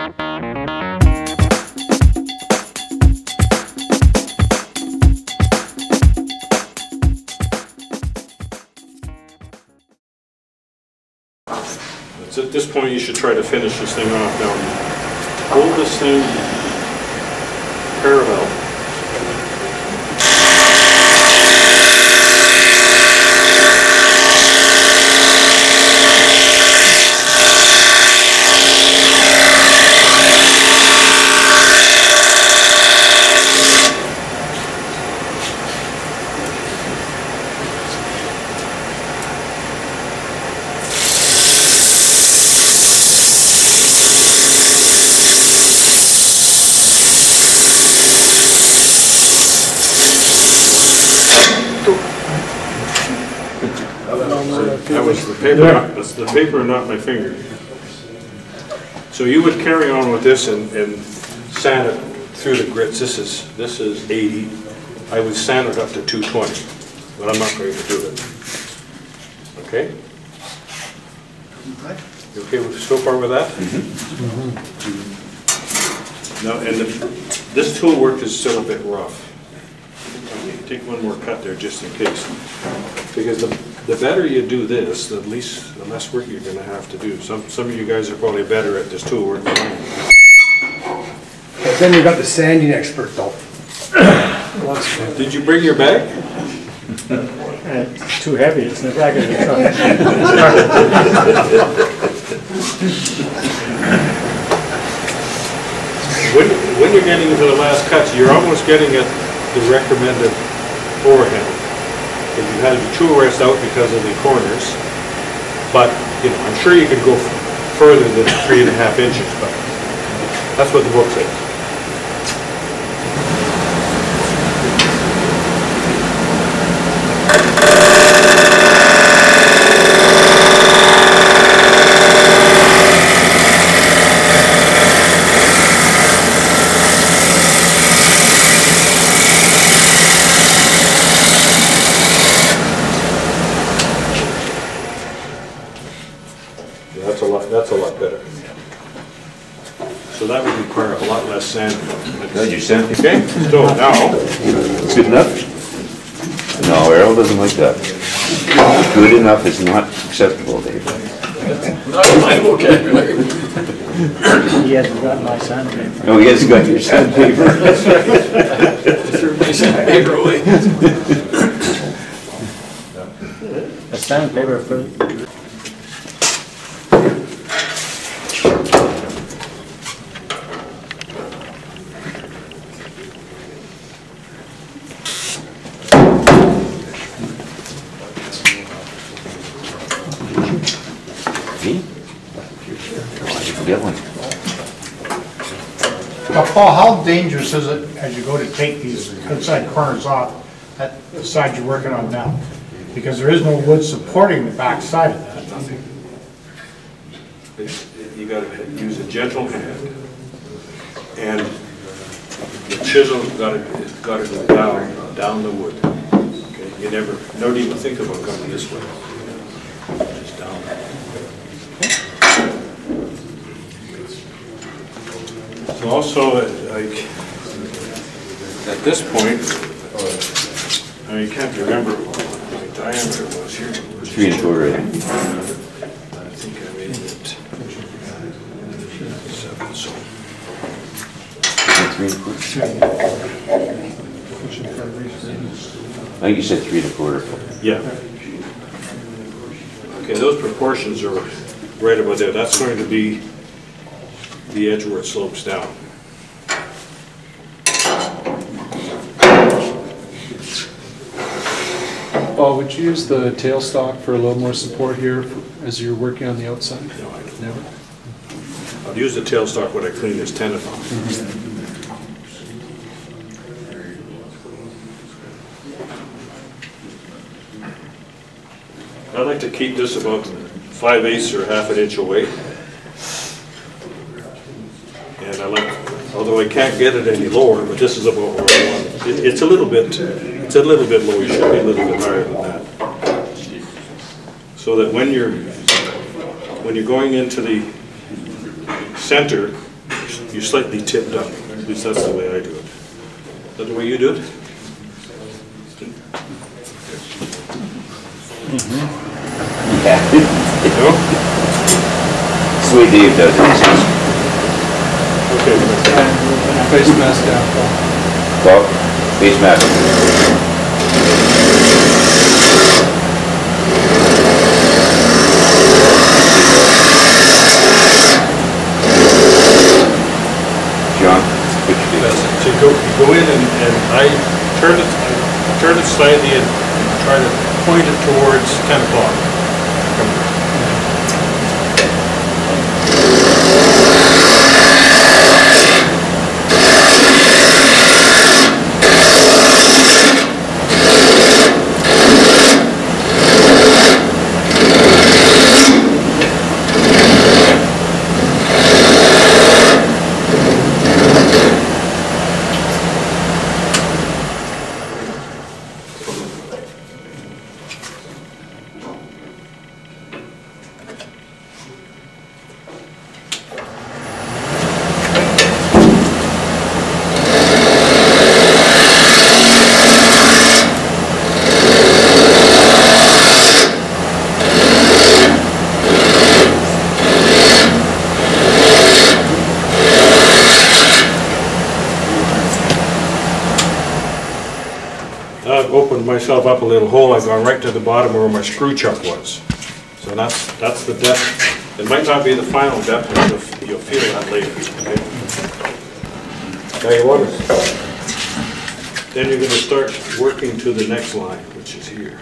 At this point, you should try to finish this thing off. Now, hold this thing parallel. That was the paper, that's the paper, not my finger. So you would carry on with this and sand it through the grits. This is 80. I would sand it up to 220, but I'm not going to do it. Okay? You okay with so far with that? Now, and this tool work is still a bit rough. Take one more cut there just in case, because the better you do this, the less work you're going to have to do. Some of you guys are probably better at this tool work than I am. But then you got the sanding expert though. Did you bring your bag? It's too heavy. It's in the back of the truck. When you're getting into the last cuts, you're almost getting at the recommended forehand. Because you had the tool rest out because of the corners, but you know, I'm sure you could go further than 3.5 inches, but that's what the book says. That's a lot better. So that would require a lot less sand. Good, you sand. Okay, so now. It's good enough? No, Errol doesn't like that. Good enough is not acceptable, Dave. Not in my vocabulary. He hasn't got my sandpaper. No, he hasn't got your sandpaper. Threw my sandpaper away. A sandpaper for... Now, Paul, how dangerous is it as you go to take these outside corners off at the side you're working on now? Because there is no wood supporting the back side of that. You got to use a gentle hand, and the chisel got to go down the wood. Okay, you never even think about going this way. Just down. So also, like at this point, I mean, you can't remember what my diameter was here. 3 1/4. I think I made it 7. So 3 1/4. I think you said 3 1/4. yeah. Okay, those proportions are right about there. That's going to be the edge where it slopes down. Paul, would you use the tailstock for a little more support here as you're working on the outside? No, I don't. Never? I'll use the tailstock when I clean this tenon off. I like to keep this about 5/8 or 1/2 inch away. And I like, although I can't get it any lower, but this is about where I want it. It's a little bit low. You should be a little bit higher than that. So that when you're going into the center, you slightly tipped up. At least that's the way I do it. Is that the way you do it? Yeah. No? Sweet Dave does it. Okay. Face mask down, Paul. Well, face mask. John, which do you So you go in and I turn it slightly and try to point it towards 10 o'clock. I've opened myself up a little hole. I've gone right to the bottom where my screw chuck was. So that's the depth. It might not be the final depth, but you'll feel that later. Okay? Now you want to, then you're going to start working to the next line, which is here.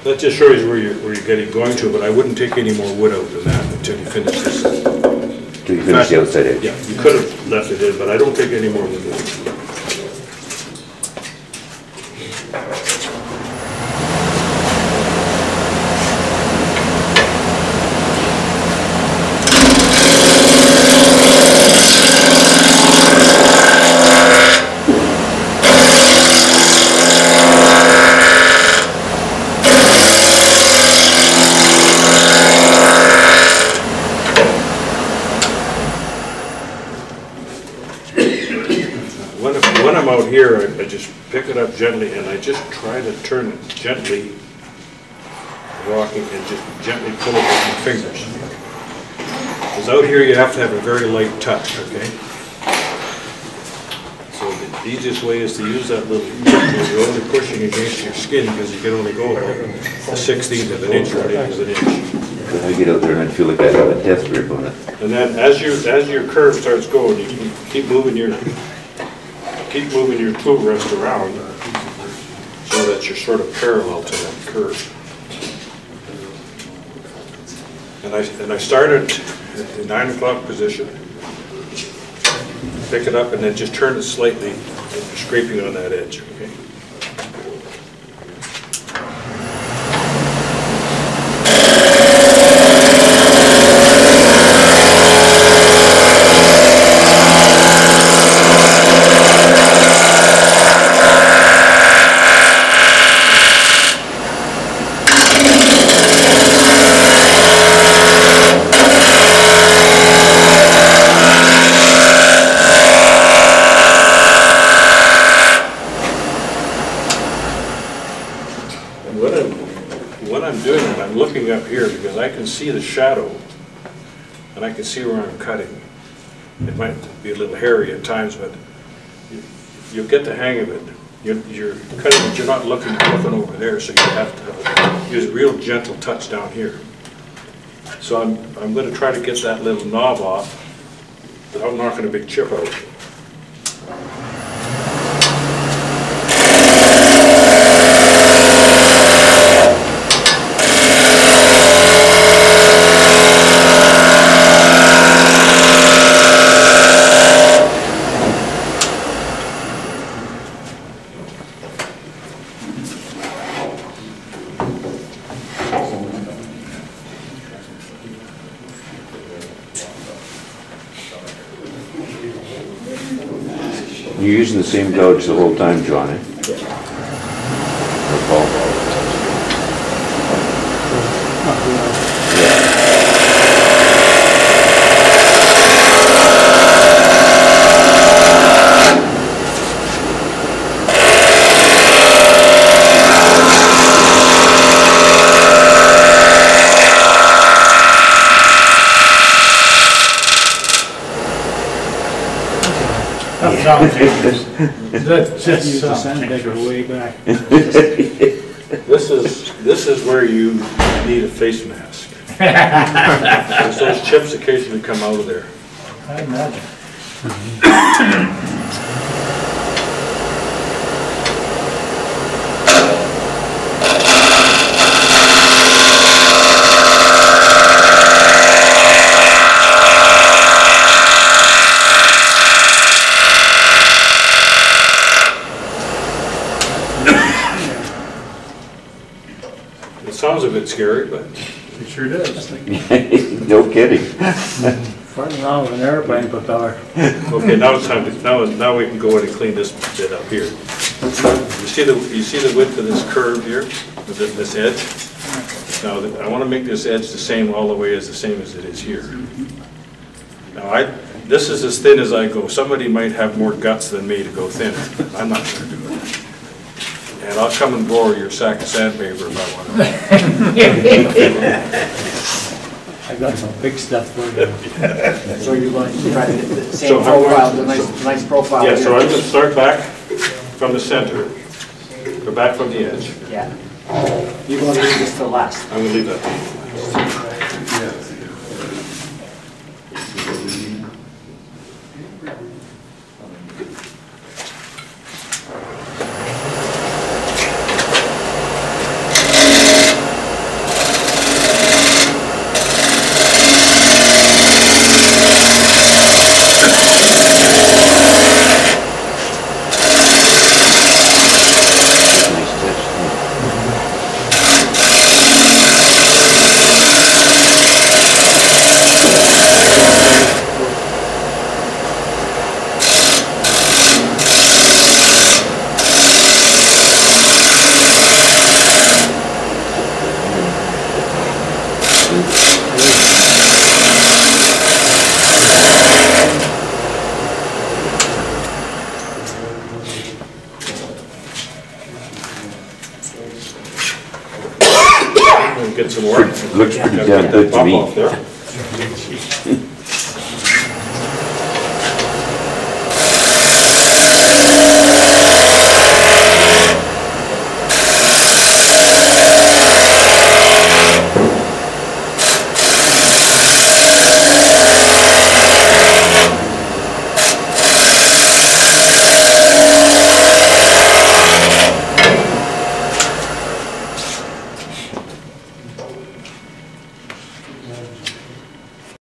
That just shows you where you're getting going to, but I wouldn't take any more wood out than that until you finish this. Do you finish the outside edge? Yeah, you could have left it in, but I don't take any more wood out. When I'm out here, I just pick it up gently and I just try to turn it gently, rocking, and just gently pull it with my fingers. Because out here you have to have a very light touch, okay? So the easiest way is to use that little, you're only pushing against your skin because you can only go about a 1/16 of an inch or an eighth of an inch. I get out there and I feel like I have a death grip on it. And then as your curve starts going, you can keep moving your tool rest around so that you're sort of parallel to that curve. And I start at the 9 o'clock position, pick it up and then just turn it slightly and you're scraping on that edge, okay? looking up here because I can see the shadow and I can see where I'm cutting. It might be a little hairy at times, but you'll get the hang of it. You're cutting, but you're not looking over there, so you have to use a real gentle touch down here. So I'm going to try to get that little knob off without knocking a big chip out. You're using the same gouge the whole time, John, eh? Or Paul? Use the sandpaper way back. This is where you need a face mask. Because those chips occasionally come out of there. I imagine. It sounds a bit scary, but It sure does. No kidding. Farting around with an airplane propeller. okay, now it's time to, now we can go in and clean this bit up here. You see the width of this curve here, this edge? Now, I want to make this edge the same all the way as it is here. Now, this is as thin as I go. Somebody might have more guts than me to go thinner. I'm not going to do it. And I'll come and borrow your sack of sandpaper if I want I got some big stuff for you. So you're going to try to get the So same how profile, much- the nice profile. Yeah, so here. I'm going to start back from the center, or back from the edge. Yeah. You're going to leave this till last. I'm going to leave that to you. Get some more. Looks pretty damn good to Pop me. off there.